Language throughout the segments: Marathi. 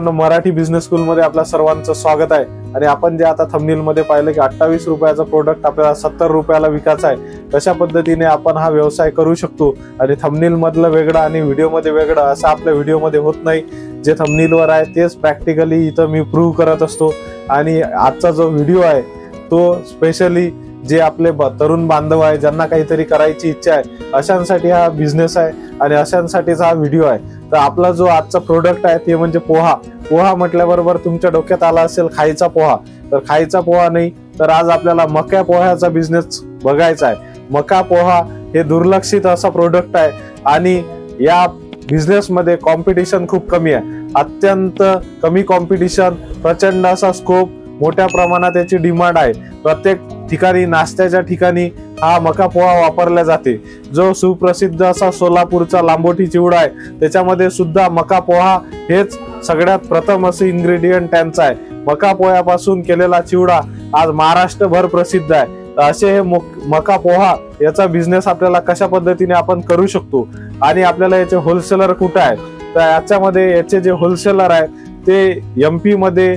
मराठी बिझनेस स्कूल मध्ये आपल्या सर्वांचं स्वागत आहे। आणि आपण जे आता थंबनेल मध्ये पाहिलं की 28 रुपयाचा प्रोडक्ट आपल्याला 70 रुपयाला विकायचा आहे, कशा पद्धतीने आपण हा व्यवसाय करू शकतो। आणि थंबनेल मधलं वेगळं आणि व्हिडिओ मध्ये वेगळं असं आपल्या व्हिडिओ मध्ये होत नाही। जे थंबनेल वर आहे तेच प्रॅक्टिकली इथं मी प्रूव्ह करत असतो। आणि आजचा जो व्हिडिओ आहे तो स्पेशली जे आपले तरुण बांधव आहे, ज्यांना काहीतरी करायची इच्छा आहे, अशांसाठी हा बिझनेस आहे आणि अशांसाठीचा हा व्हिडिओ आहे। तर आपला जो आजचा प्रोडक्ट आहे ते म्हणजे पोहा। पोहा म्हटल्याबरोबर तुमच्या डोक्यात आला असेल खायचा पोहा, तर खायचा पोहा नाही, तर आज आपल्याला मका पोह्याचा बिझनेस बघायचा आहे। मका पोहा हे दुर्लक्षित असा प्रोडक्ट आहे आणि या बिझनेस मध्ये कॉम्पिटिशन खूप कमी आहे, अत्यंत कमी कॉम्पिटिशन, प्रचंड असा स्कोप, मोठ्या प्रमाणात याची डिमांड आहे। प्रत्येक ठिकाणी नाश्त्याच्या ठिकाणी हा मका पोहा वापरला जाते। जो सुप्रसिद्ध असा सोलापूरचा लांबोटी चिवडा आहे त्याच्यामध्ये सुद्धा मका पोहा हेच सगळ्यात प्रथम असे इन्ग्रेडियंट त्यांचा आहे। मका पोह्यापासून केलेला चिवडा आज महाराष्ट्रभर प्रसिद्ध आहे। असे हे मका पोहा याचा बिझनेस आपल्याला कशा पद्धतीने आपण करू शकतो आणि आपल्याला याचे होलसेलर कुठे आहे, तर याच्यामध्ये याचे जे होलसेलर आहे ते MP मध्ये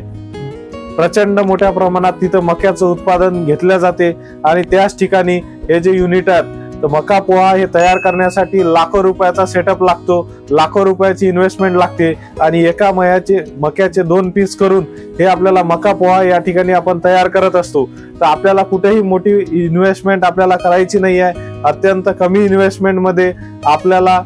प्रचंड मोठ्या प्रमाणात तिथं मक्याचं उत्पादन घेतले जाते आणि त्याच ठिकाणी हे जे युनिट आहेत, तर मका पोहा हे तयार करण्यासाठी लाखो रुपयाचा सेटअप लागतो, लाखो रुपयाची इन्व्हेस्टमेंट लागते आणि एका मक्याचे 2 पीस करून हे आपल्याला मका पोहा या ठिकाणी आपण तयार करत असतो। तर आपल्याला कुठेही मोठी इन्व्हेस्टमेंट आपल्याला करायची नाही आहे, अत्यंत कमी इन्व्हेस्टमेंट मध्ये आपल्याला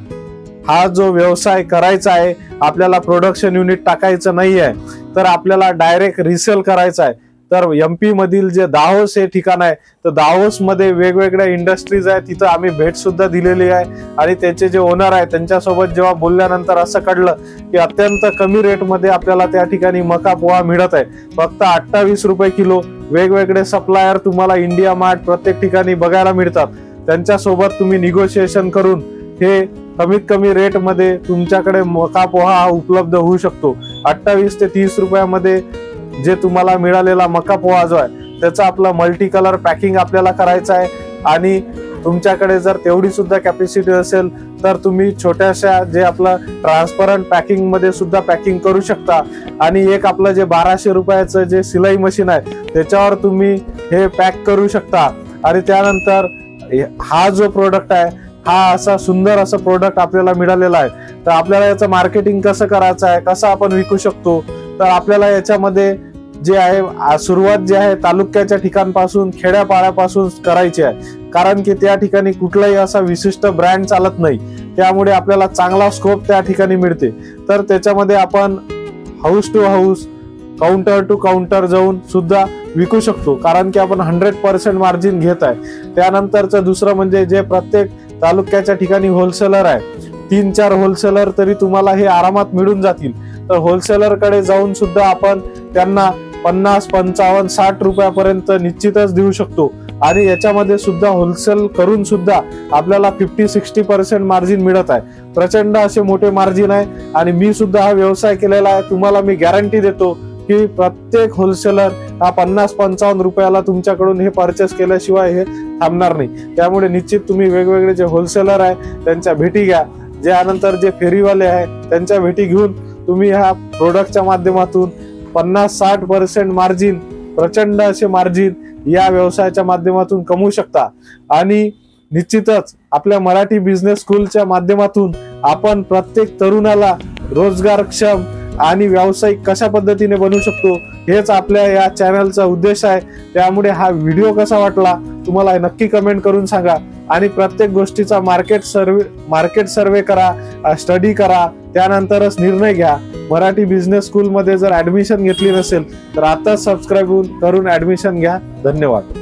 हा जो व्यवसाय करायचा आहे। आपल्याला प्रोडक्शन युनिट टाकायचं नाही आहे, तर आपल्याला डायरेक्ट रिसेल करायचा आहे। तर MP मधील जे दाहोस हे ठिकाण आहे, तर दाहोस मध्ये वेगवेगळ्या इंडस्ट्रीज आहेत, तिथं आम्ही भेट सुद्धा दिलेली आहे आणि त्याचे जे ओनर आहे त्यांच्यासोबत जेव्हा बोलल्यानंतर असं कळलं की अत्यंत कमी रेट मध्ये आपल्याला त्या ठिकाणी मका पोहा मिळत आहे, फक्त 28 रुपये किलो। वेगवेगळे सप्लायर तुम्हाला इंडिया मार्ट प्रत्येक ठिकाणी बघायला मिळतात, त्यांच्यासोबत तुम्ही निगोशिएशन करून हे कमीत कमी रेट मध्ये तुमच्याकडे मका पोहा उपलब्ध होऊ शकतो। 28 ते 30 रुपयामध्ये जे तुम्हाला मिळालेला मका पोहा जो आहे त्याचा आपला मल्टी कलर पॅकिंग आपल्याला करायचा आहे। आणि तुमच्याकडे जर तेवढी सुद्धा कॅपॅसिटी असेल तर तुम्ही छोट्याशा जे आपलं ट्रान्सपरंट पॅकिंग मध्ये सुद्धा पॅकिंग करू शकता। आणि एक आपलं जे 1200 रुपयाचं जे सिलाई मशीन आहे त्याच्यावर तुम्ही हे पॅक करू शकता। आणि त्यानंतर हा जो प्रोडक्ट आहे हा असा सुंदर असा प्रोडक्ट आपल्याला मिळालेला आहे। तर आपल्याला याचं मार्केटिंग कसं करायचं आहे, कसं आपण विकू शकतो, तर आपल्याला याच्यामध्ये जे आहे सुरुवात जी आहे तालुक्याच्या ठिकाणपासून, खेड्यापाड्यापासून करायची आहे, कारण की त्या ठिकाणी कुठलाही असा विशिष्ट ब्रँड चालत नाही, त्यामुळे आपल्याला चांगला स्कोप त्या ठिकाणी मिळते। तर त्याच्यामध्ये आपण house to house, counter to counter जाऊन सुद्धा विकू शकतो, कारण की आपण 100% मार्जिन घेत आहे। त्यानंतरचं दुसरं म्हणजे जे प्रत्येक तालुक्याच्या ठिकाणी होलसेलर आहे, 3-4 होलसेलर तरी तुम्हाला हे आरामात मिळून जातील। तर होलसेलर कडे जाऊन सुद्धा आपण त्यांना 50, 55, 60 रुपयापर्यंत निश्चितच देऊ शकतो। आणि याच्यामध्ये सुद्धा होलसेल करून सुद्धा आपल्याला 50-60% मार्जिन मिळत आहे। प्रचंड असे मोठे मार्जिन आहे आणि मी सुद्धा हा व्यवसाय केलेला आहे। तुम्हाला मी गॅरंटी देतो की प्रत्येक होलसेलर हा 50-55 रुपयाला तुमच्याकडून हे परचेस केल्याशिवाय हे थांबणार नाही। त्यामुळे निश्चित तुम्ही वेगवेगळे जे होलसेलर आहे त्यांच्या भेटी घ्या, त्यानंतर जे फेरीवाले आहे त्यांच्या भेटी घेऊन तुम्ही ह्या प्रोडक्टच्या माध्यमातून 50-60% मार्जिन, प्रचंड असे मार्जिन या व्यवसायाच्या माध्यमातून कमवू शकता। आणि निश्चितच आपल्या मराठी बिझनेस स्कूलच्या माध्यमातून आपण प्रत्येक तरुणाला रोजगारक्षम आणि व्यावसायिक कशा पद्धतीने बनवू शकतो हेच आपल्या या चॅनलचा उद्देश आहे। त्यामुळे हा व्हिडिओ कसा वाटला तुम्हाला नक्की कमेंट करून सांगा आणि प्रत्येक गोष्टीचा मार्केट सर्वे करा, स्टडी करा, त्यानंतरच निर्णय घ्या। मराठी बिझनेस स्कूल मध्ये जर ऍडमिशन घेतली नसेल तर आता सबस्क्राईब करून ऍडमिशन घ्या। धन्यवाद।